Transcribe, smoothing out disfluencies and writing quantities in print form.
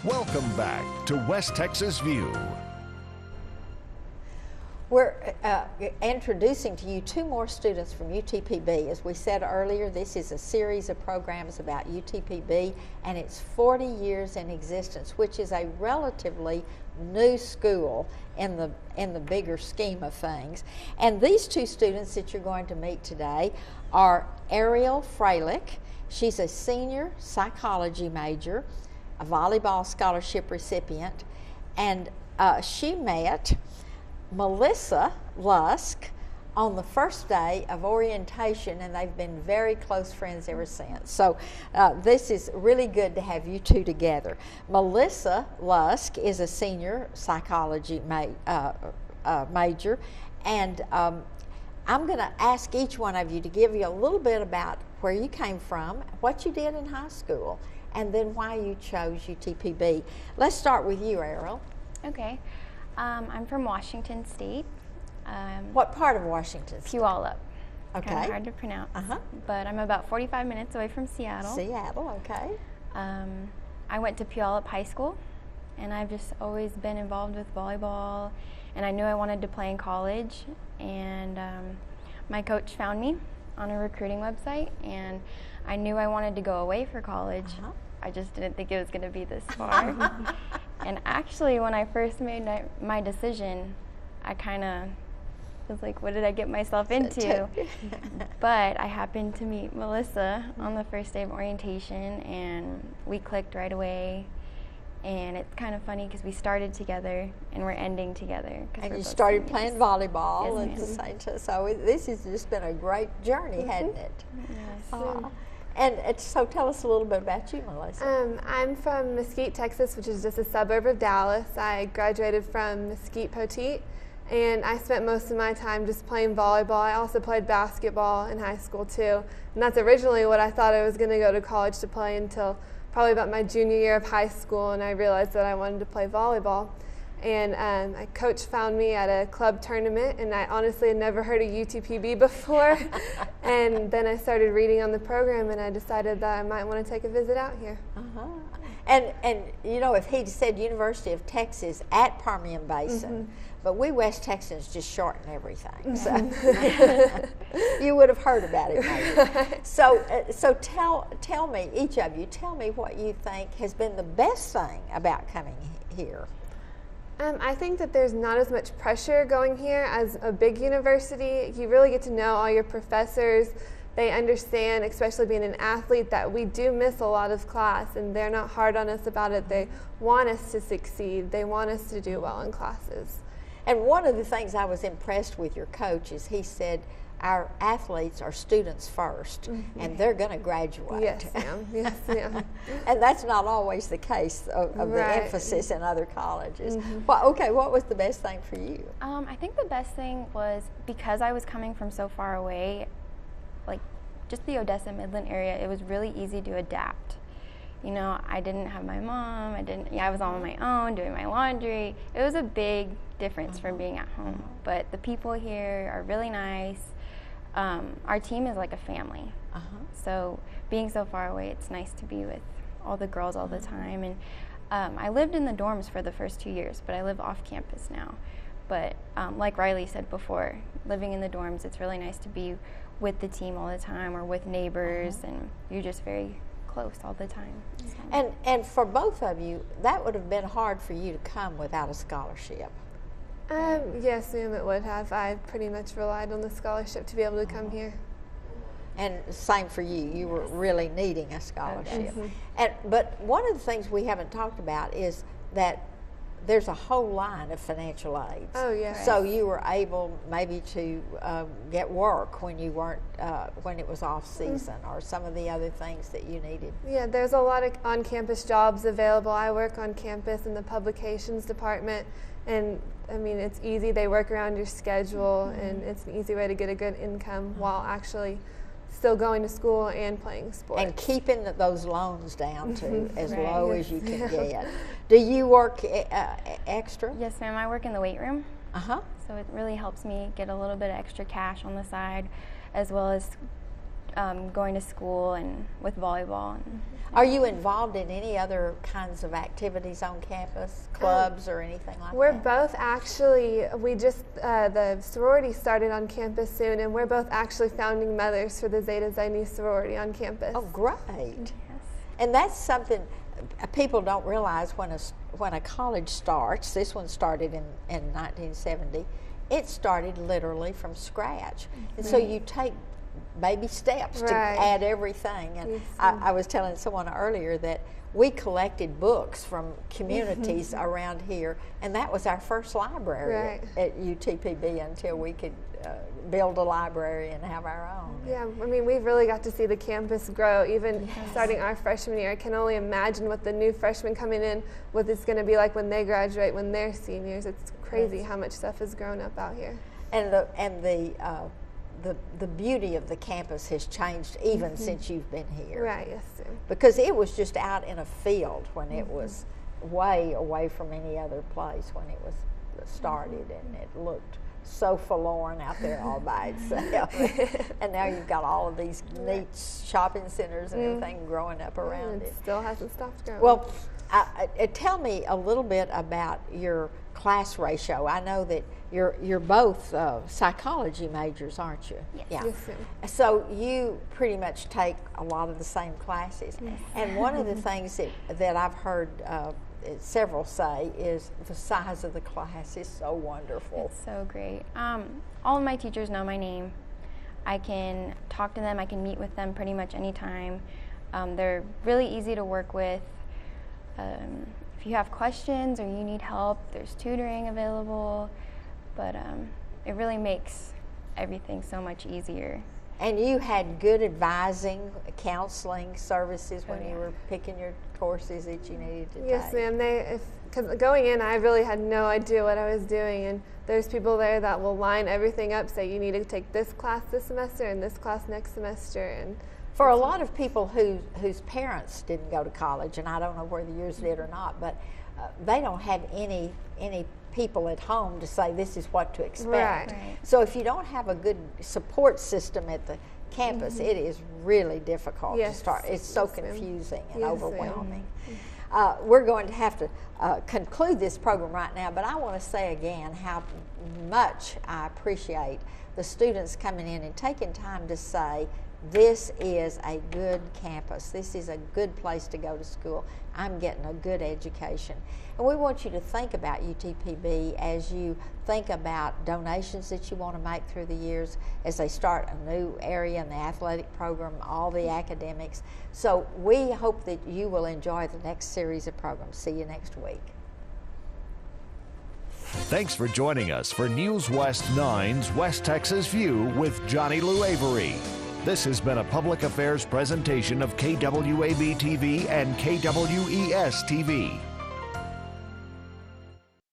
Welcome back to West Texas View. We're introducing to you two more students from UTPB. As we said earlier, this is a series of programs about UTPB, and it's 40 years in existence, which is a relatively new school in the bigger scheme of things. And these two students that you're going to meet today are Ariel Fralick. She's a senior psychology major, a volleyball scholarship recipient, and she met Melissa Lusk on the first day of orientation, and they've been very close friends ever since. So this is really good to have you two together. Melissa Lusk is a senior psychology major, and I'm going to ask each one of you to give you a little bit about where you came from, what you did in high school, and then why you chose UTPB. Let's start with you, Ariel. Okay. I'm from Washington State. What part of Washington State? Puyallup. Okay. Kind of hard to pronounce. But I'm about 45 minutes away from Seattle. Seattle, okay. I went to Puyallup High School, and I've just always been involved with volleyball, and I knew I wanted to play in college, and my coach found me on a recruiting website, and I knew I wanted to go away for college. I just didn't think it was going to be this far. And actually, when I first made my decision, I kind of was like, what did I get myself into? But I happened to meet Melissa on the first day of orientation, and we clicked right away. And it's kind of funny because we started together and we're ending together. And you started playing volleyball Yes, at the same time. So this has just been a great journey, hadn't it? Yes. And so tell us a little bit about you, Melissa. I'm from Mesquite, Texas, which is just a suburb of Dallas. I graduated from Mesquite Poteet, and I spent most of my time just playing volleyball. I also played basketball in high school too, and that's originally what I thought I was going to go to college to play until probably about my junior year of high school, and I realized that I wanted to play volleyball. And my coach found me at a club tournament, and I honestly had never heard of UTPB before. And then I started reading on the program, and I decided that I might want to take a visit out here. And you know, if he'd said University of Texas at Permian Basin, but we West Texans just shorten everything. So you would have heard about it maybe. So tell me, each of you, tell me what you think has been the best thing about coming here. I think that there's not as much pressure going here as a big university. You really get to know all your professors. They understand, especially being an athlete, that we do miss a lot of class, and they're not hard on us about it. They want us to succeed. They want us to do well in classes. And one of the things I was impressed with your coach is he said, our athletes are students first, and they're going to graduate. Yes, ma'am. Yes, ma'am. And that's not always the case of the emphasis in other colleges. Well, okay, what was the best thing for you? I think the best thing was because I was coming from so far away, like just the Odessa Midland area, it was really easy to adapt. You know, I didn't have my mom, I was on my own doing my laundry. It was a big difference from being at home. But the people here are really nice. Our team is like a family. So being so far away, it's nice to be with all the girls all the time. And I lived in the dorms for the first 2 years, but I live off campus now. But like Ryley said before, living in the dorms, it's really nice to be with the team all the time or with neighbors, and you're just very close all the time. So. And for both of you, that would have been hard for you to come without a scholarship. Yes, ma'am, it would have. I pretty much relied on the scholarship to be able to come here. And same for you. You were really needing a scholarship. But one of the things we haven't talked about is that there's a whole line of financial aids. Oh, yeah. So you were able maybe to get work when you weren't, when it was off season, or some of the other things that you needed. Yeah, there's a lot of on-campus jobs available. I work on campus in the publications department, and I mean, it's easy. They work around your schedule, and it's an easy way to get a good income while actually still going to school and playing sports. And keeping those loans down to as low as you can get. Do you work extra? Yes, ma'am. I work in the weight room. Uh-huh. So it really helps me get a little bit of extra cash on the side, as well as going to school and with volleyball. And Are you involved in any other kinds of activities on campus, clubs or anything like We're that? both actually, the sorority started on campus soon, and we're both actually founding mothers for the Zeta Xi sorority on campus. Oh, great. And that's something people don't realize when a college starts. This one started in 1970. It started literally from scratch. And so you take baby steps to add everything. And I was telling someone earlier that we collected books from communities around here, and that was our first library at UTPB until we could build a library and have our own. Yeah, I mean, we've really got to see the campus grow, even starting our freshman year. I can only imagine what the new freshmen coming in, what it's going to be like when they graduate, when they're seniors. It's crazy how much stuff has grown up out here. And the beauty of the campus has changed even since you've been here. Right, yes, sir. Because it was just out in a field when it was way away from any other place when it was started, and it looked so forlorn out there all by itself. And now you've got all of these neat shopping centers and everything growing up around it. Still hasn't stopped growing. Well, tell me a little bit about your class ratio. I know that you're both psychology majors, aren't you? Yes. Yeah. Yes, ma'am. So you pretty much take a lot of the same classes. Yes. And one of the things that I've heard several say is the size of the class is so wonderful. It's so great. All of my teachers know my name. I can talk to them. I can meet with them pretty much anytime. They're really easy to work with. If you have questions or you need help, there's tutoring available. But it really makes everything so mumuch easier. And you had good advising, counseling services when you were picking your courses that you needed to take. Yes, ma'am. Because going in, I really had no idea what I was doing, and there's people there that will line everything up, say you need to take this class this semester and this class next semester. And for a lot of people whose parents didn't go to college, and I don't know whether yours did or not, but they don't have any people at home to say this is what to expect. Right. So if you don't have a good support system at the campus, it is really difficult to start. It's so confusing and overwhelming. We're going to have to conclude this program right now, but I want to say again how much I appreciate the students coming in and taking time to say, this is a good campus. This is a good place to go to school. I'm getting a good education. And we want you to think about UTPB as you think about donations that you want to make through the years, as they start a new area in the athletic program, all the academics. So we hope that you will enjoy the next series of programs. See you next week. Thanks for joining us for News West 9's West Texas View with Johnny Lou Avery. This has been a public affairs presentation of KWAB TV and KWES TV.